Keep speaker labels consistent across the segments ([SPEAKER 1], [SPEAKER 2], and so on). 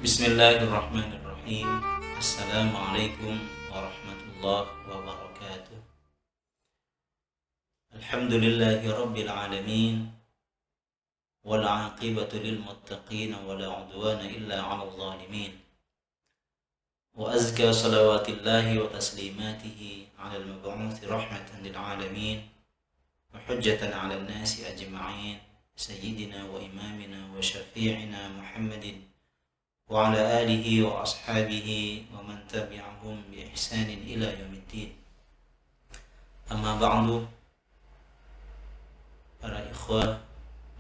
[SPEAKER 1] Bismillahirrahmanirrahim. Assalamualaikum warahmatullahi wabarakatuh. Alhamdulillahi rabbil alamin. Wal aqibatu lil muttaqin wa la udwana illa 'alal zalimin. Wa azka salawatillahi wa taslimatihi 'alal mab'uuts rahmatan lil alamin wa hujjatan 'alan nasi ajma'in. Sayyidina wa imamina wa syafi'ina Muhammadin wa ala alihi wa ashabihi wa man tabi'ahum bi ihsanin ila yaumiddin. Amma ba'du, para ikhwah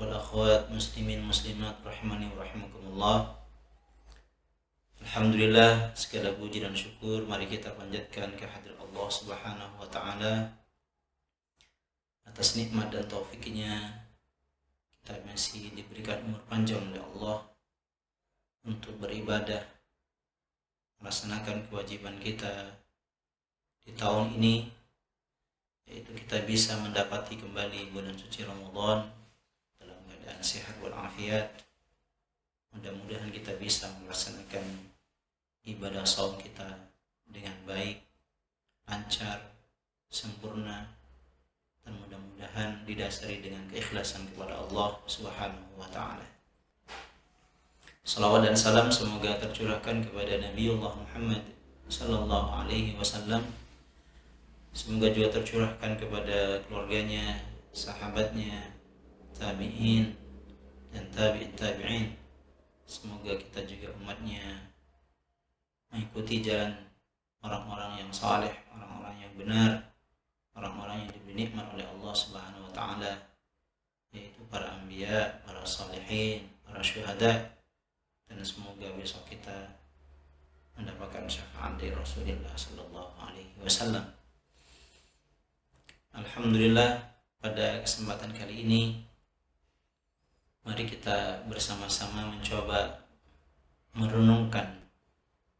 [SPEAKER 1] wal akhwat muslimin muslimat rahimani wa rahimakumullah. Alhamdulillah, segala puji dan syukur mari kita panjatkan kehadirat Allah Subhanahu wa taala atas nikmat dan taufiknya kita masih diberikan umur panjang oleh Allah untuk beribadah, melaksanakan kewajiban kita di tahun ini, yaitu kita bisa mendapati kembali bulan suci Ramadan dalam keadaan sehat walafiat. Mudah-mudahan kita bisa melaksanakan ibadah saum kita dengan baik, lancar, sempurna, dan mudah-mudahan didasari dengan keikhlasan kepada Allah Subhanahu wa taala. Salawat dan salam semoga tercurahkan kepada Nabiullah Muhammad sallallahu alaihi wasallam. Semoga juga tercurahkan kepada keluarganya, sahabatnya, tabi'in dan tabi'in tabi'in. Semoga kita juga umatnya mengikuti jalan orang-orang yang saleh, orang-orang yang benar, orang-orang yang diberi nikmat oleh Allah Subhanahu wa taala, yaitu para anbiya, para salihin, para syuhada. Dan semoga besok kita mendapatkan syafaat dari Rasulullah sallallahu alaihi wasallam. Alhamdulillah, pada kesempatan kali ini mari kita bersama-sama mencoba merenungkan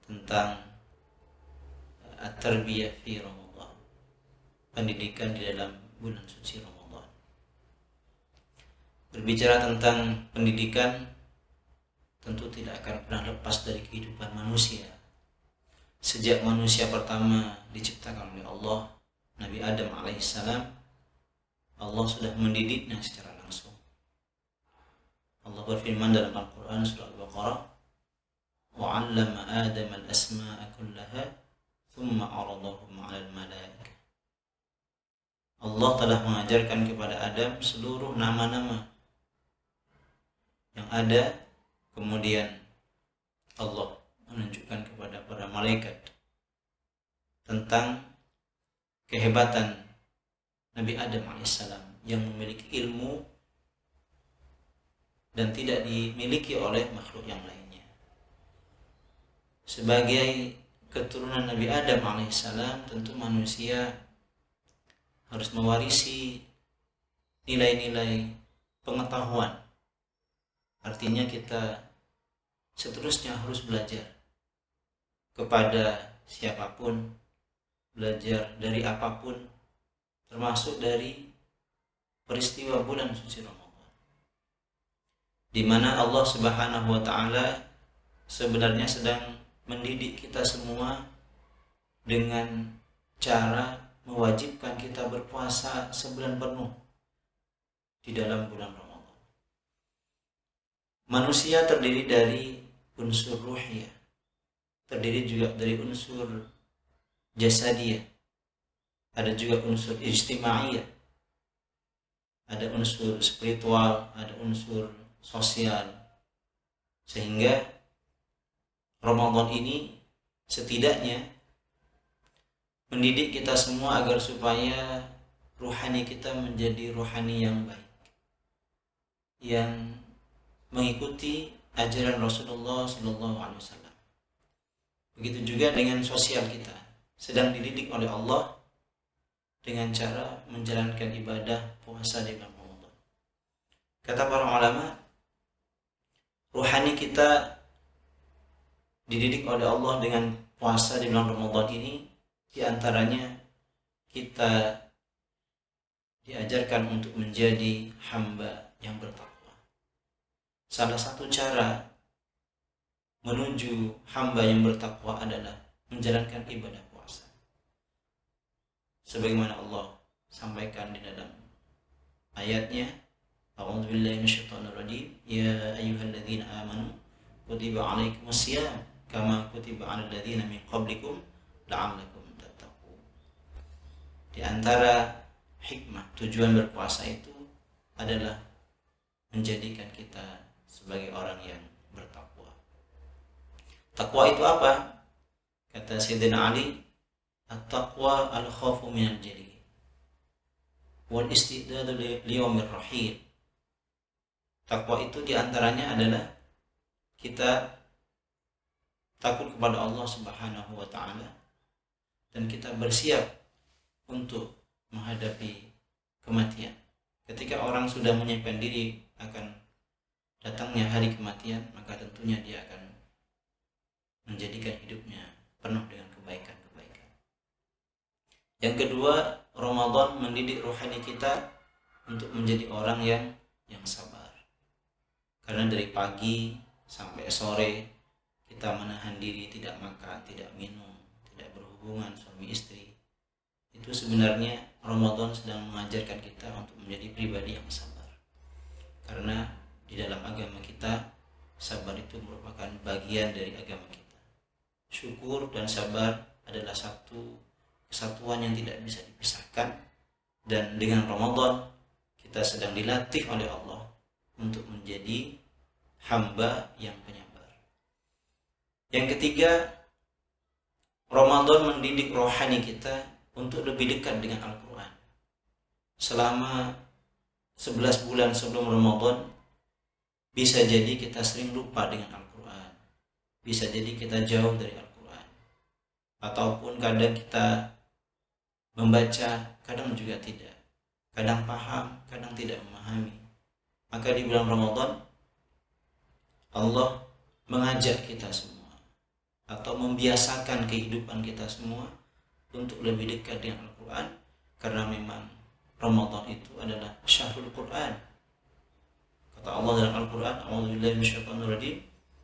[SPEAKER 1] tentang at-tarbiyah fi Ramadan, pendidikan di dalam bulan suci Ramadan. Berbicara tentang pendidikan tentu tidak akan pernah lepas dari kehidupan manusia. Sejak manusia pertama diciptakan oleh Allah, Nabi Adam alaihissalam, Allah sudah mendidiknya secara langsung. Allah berfirman dalam Al-Quran surah Al-Baqarah, وَعَلَّمَ آدَمَ الْأَسْمَاءَ كُلَّهَا ثُمَّ عَرَضَهُمْ عَلَى الْمَلَائِكَةِ. Allah telah mengajarkan kepada Adam seluruh nama-nama yang ada. Kemudian Allah menunjukkan kepada para malaikat tentang kehebatan Nabi Adam alaihissalam yang memiliki ilmu dan tidak dimiliki oleh makhluk yang lainnya. Sebagai keturunan Nabi Adam alaihissalam, tentu manusia harus mewarisi nilai-nilai pengetahuan. Artinya kita seterusnya harus belajar kepada siapapun, belajar dari apapun, termasuk dari peristiwa bulan suci Ramadan, di mana Allah Subhanahu wa taala sebenarnya sedang mendidik kita semua dengan cara mewajibkan kita berpuasa sebulan penuh di dalam bulan Ramadan. Manusia terdiri dari unsur ruhiyah, terdiri juga dari unsur jasadiyah, ada juga unsur ijtimaiyah, ada unsur spiritual, ada unsur sosial. Sehingga Ramadan ini setidaknya mendidik kita semua agar supaya ruhani kita menjadi ruhani yang baik, yang mengikuti ajaran Rasulullah sallallahu alaihi wasallam. Begitu juga dengan sosial kita, sedang dididik oleh Allah dengan cara menjalankan ibadah puasa di bulan Ramadan. Kata para ulama, ruhani kita dididik oleh Allah dengan puasa di bulan Ramadan ini, di antaranya kita diajarkan untuk menjadi hamba yang bertakwa. Salah satu cara menuju hamba yang bertakwa adalah menjalankan ibadah puasa. Sebagaimana Allah sampaikan di dalam ayatnya, A'udzubillahi minasyaitonirrajim, ya ayyuhalladzina amanu kutiba 'alaikumusiyam kama kutiba 'alal ladzina min qablikum la'allakum tattaqun. Di antara hikmah tujuan berpuasa itu adalah menjadikan kita sebagai orang yang bertakwa. Takwa itu apa? Kata Sayyidina Ali, at-taqwa al-khawfu minal jali wal istidadu liyawmir rahil. Takwa itu diantaranya adalah kita takut kepada Allah Subhanahu wa ta'ala dan kita bersiap untuk menghadapi kematian. Ketika orang sudah menyiapkan diri akan datangnya hari kematian, maka tentunya dia akan menjadikan hidupnya penuh dengan kebaikan-kebaikan. Yang kedua, Ramadan mendidik rohani kita untuk menjadi orang yang sabar. Karena dari pagi sampai sore kita menahan diri, tidak makan, tidak minum, tidak berhubungan suami istri. Itu sebenarnya Ramadan sedang mengajarkan kita untuk menjadi pribadi yang sabar. Karena di dalam agama kita, sabar itu merupakan bagian dari agama kita. Syukur dan sabar adalah satu kesatuan yang tidak bisa dipisahkan, dan dengan Ramadan kita sedang dilatih oleh Allah untuk menjadi hamba yang penyabar. Yang ketiga, Ramadan mendidik rohani kita untuk lebih dekat dengan Al-Quran. Selama 11 bulan sebelum Ramadan, bisa jadi kita sering lupa dengan Al-Quran, bisa jadi kita jauh dari Al-Quran, ataupun kadang kita membaca, kadang juga tidak, kadang paham, kadang tidak memahami. Maka di bulan Ramadan Allah mengajak kita semua atau membiasakan kehidupan kita semua untuk lebih dekat dengan Al-Quran, karena memang Ramadan itu adalah syahrul Quran. Kata Allah dalam Al-Quran, A'udzubillahi minasyaitonirrajim,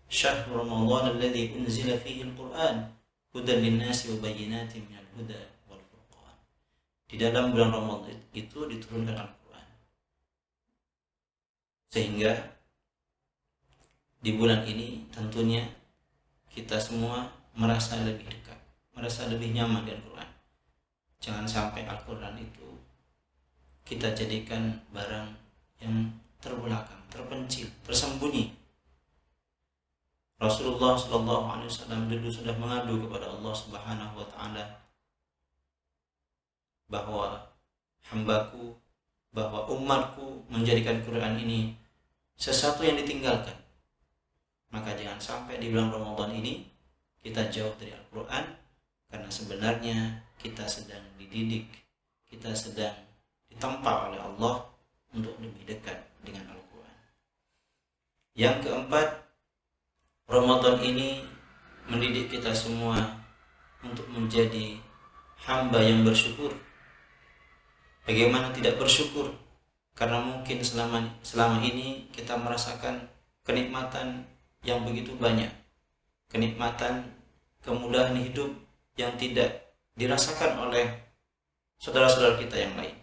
[SPEAKER 1] syahrul Ramadan alladzi unzila fihi al-Quran hudan lin-nasi wa bayyinatin minal huda wal furqan. Di dalam bulan Ramadan itu diturunkan Al-Quran, sehingga di bulan ini tentunya kita semua merasa lebih dekat, merasa lebih nyaman dengan Al-Quran. Jangan sampai Al-Quran itu kita jadikan barang yang terbelakang, terpencil, tersembunyi. Rasulullah SAW dulu sudah mengadu kepada Allah Subhanahu wa ta'ala bahwa hambaku, bahwa umatku menjadikan Quran ini sesuatu yang ditinggalkan. Maka jangan sampai di bulan Ramadan ini kita jauh dari Al-Quran, karena sebenarnya kita sedang dididik, kita sedang ditempa oleh Allah untuk lebih dekat dengan Al-Quran. Yang keempat, Ramadan ini mendidik kita semua untuk menjadi hamba yang bersyukur. Bagaimana tidak bersyukur? Karena mungkin selama ini kita merasakan kenikmatan yang begitu banyak, kenikmatan, kemudahan hidup yang tidak dirasakan oleh saudara-saudara kita yang lain.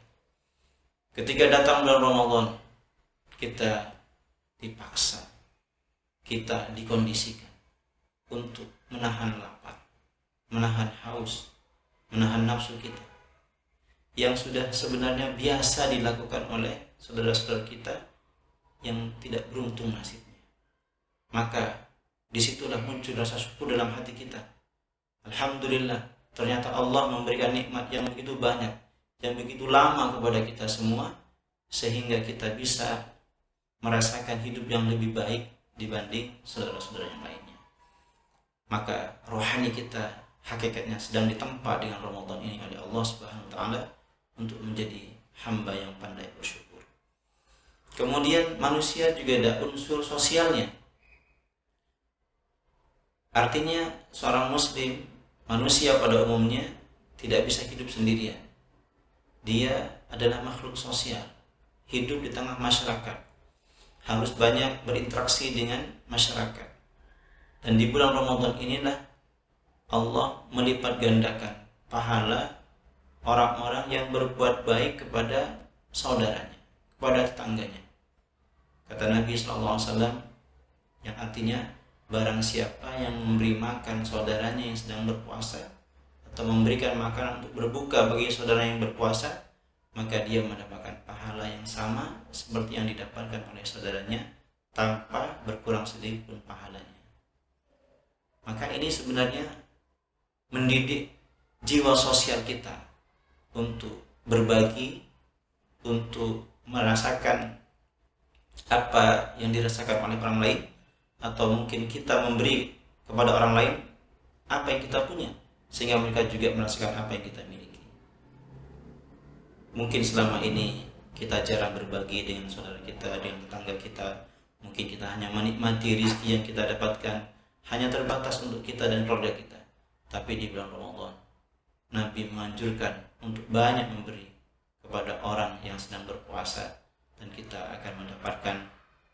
[SPEAKER 1] Ketika datang bulan Ramadan, kita dipaksa, kita dikondisikan untuk menahan lapar, menahan haus, menahan nafsu kita, yang sudah sebenarnya biasa dilakukan oleh saudara-saudara kita yang tidak beruntung nasibnya. Maka disitulah muncul rasa syukur dalam hati kita. Alhamdulillah, ternyata Allah memberikan nikmat yang begitu banyak, yang begitu lama kepada kita semua, sehingga kita bisa merasakan hidup yang lebih baik dibanding saudara-saudara yang lainnya. Maka rohani kita hakikatnya sedang ditempa dengan Ramadan ini oleh Allah Subhanahu wa ta'ala untuk menjadi hamba yang pandai bersyukur. Kemudian manusia juga ada unsur sosialnya. Artinya seorang muslim, manusia pada umumnya tidak bisa hidup sendirian. Dia adalah makhluk sosial, hidup di tengah masyarakat, harus banyak berinteraksi dengan masyarakat. Dan di bulan Ramadan inilah Allah melipat gandakan pahala orang-orang yang berbuat baik kepada saudaranya, kepada tetangganya. Kata Nabi SAW, yang artinya barang siapa yang memberi makan saudaranya yang sedang berpuasa atau memberikan makanan untuk berbuka bagi saudara yang berpuasa, maka dia mendapatkan pahala yang sama seperti yang didapatkan oleh saudaranya tanpa berkurang sedikit pun pahalanya. Maka ini sebenarnya mendidik jiwa sosial kita untuk berbagi, untuk merasakan apa yang dirasakan oleh orang lain, atau mungkin kita memberi kepada orang lain apa yang kita punya sehingga mereka juga merasakan apa yang kita miliki. Mungkin selama ini kita jarang berbagi dengan saudara kita, dengan tetangga kita. Mungkin kita hanya menikmati rezeki yang kita dapatkan hanya terbatas untuk kita dan keluarga kita. Tapi di bulan Ramadan, Nabi menganjurkan untuk banyak memberi kepada orang yang sedang berpuasa, dan kita akan mendapatkan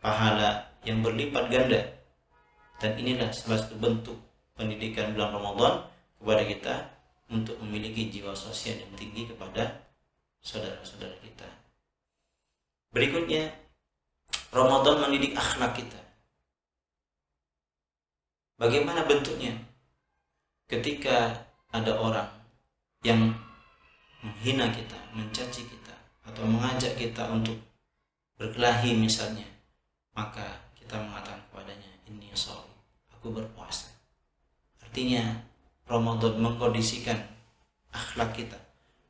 [SPEAKER 1] pahala yang berlipat ganda. Dan inilah salah satu bentuk pendidikan bulan Ramadan kepada kita untuk memiliki jiwa sosial yang tinggi kepada saudara-saudara kita. Berikutnya, Ramadan mendidik akhlak kita. Bagaimana bentuknya? Ketika ada orang yang menghina kita, mencaci kita, atau mengajak kita untuk berkelahi misalnya, maka kita mengatakan kepadanya, inni shaum, aku berpuasa. Artinya Ramadan mengkondisikan akhlak kita,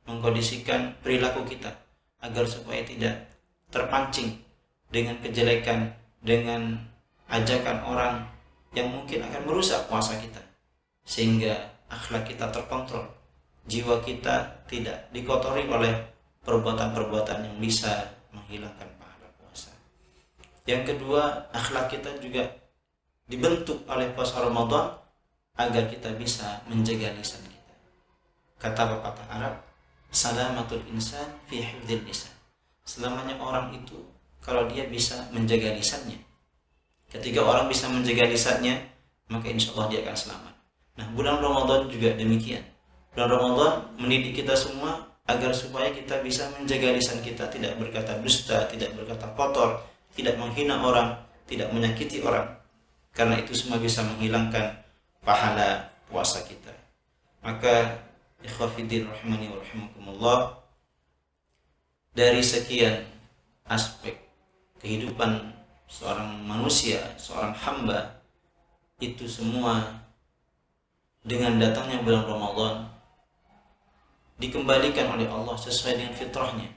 [SPEAKER 1] mengkondisikan perilaku kita agar supaya tidak terpancing dengan kejelekan, dengan ajakan orang yang mungkin akan merusak puasa kita, sehingga akhlak kita terkontrol, jiwa kita tidak dikotori oleh perbuatan-perbuatan yang bisa menghilangkan pahala puasa. Yang kedua, akhlak kita juga dibentuk oleh puasa Ramadan agar kita bisa menjaga lisan kita. Kata pepatah Arab, salamatul insan fi hifdzil lisan. Selamanya orang itu kalau dia bisa menjaga lisannya. Ketika orang bisa menjaga lisannya, maka insya Allah dia akan selamat. Nah, bulan Ramadan juga demikian. Bulan Ramadan mendidik kita semua agar supaya kita bisa menjaga lisan kita, tidak berkata dusta, tidak berkata kotor, tidak menghina orang, tidak menyakiti orang. Karena itu semua bisa menghilangkan pahala puasa kita. Maka ikhwatiddin rahimani wa rahimakumullah, dari sekian aspek kehidupan seorang manusia, seorang hamba, itu semua dengan datangnya bulan Ramadan dikembalikan oleh Allah sesuai dengan fitrahnya.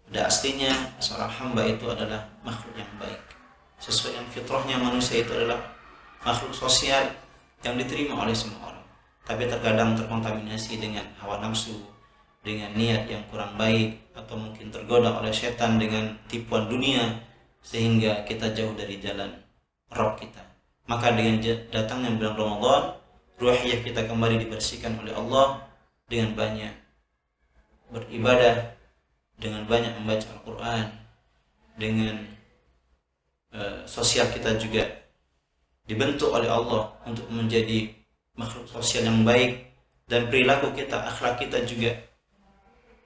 [SPEAKER 1] Pada aslinya seorang hamba itu adalah makhluk yang baik. Sesuai dengan fitrahnya, manusia itu adalah makhluk sosial yang diterima oleh semua orang. Tapi terkadang terkontaminasi dengan hawa nafsu, dengan niat yang kurang baik, atau mungkin tergoda oleh setan dengan tipuan dunia, sehingga kita jauh dari jalan Rabb kita. Maka dengan datangnya bulan Ramadan, ruhiyah kita kembali dibersihkan oleh Allah dengan banyak beribadah, dengan banyak membaca Al-Quran, dengan sosial kita juga dibentuk oleh Allah untuk menjadi makhluk sosial yang baik, dan perilaku kita, akhlak kita juga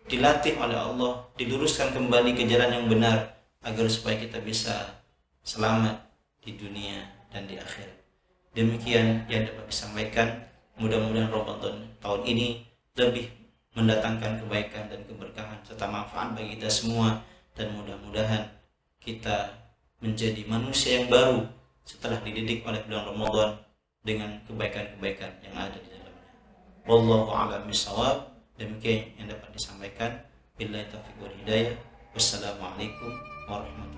[SPEAKER 1] dilatih oleh Allah, diluruskan kembali ke jalan yang benar agar supaya kita bisa selamat di dunia dan di akhirat. Demikian yang dapat disampaikan. Mudah-mudahan Ramadan tahun ini lebih mendatangkan kebaikan dan keberkahan serta manfaat bagi kita semua, dan mudah-mudahan kita menjadi manusia yang baru setelah dididik oleh bulan Ramadan dengan kebaikan-kebaikan yang ada di dalamnya. Wallahu a'lam bishawab. Demikian yang dapat disampaikan. Billahi taufiq wal hidayah. Wassalamualaikum warahmatullahi wabarakatuh.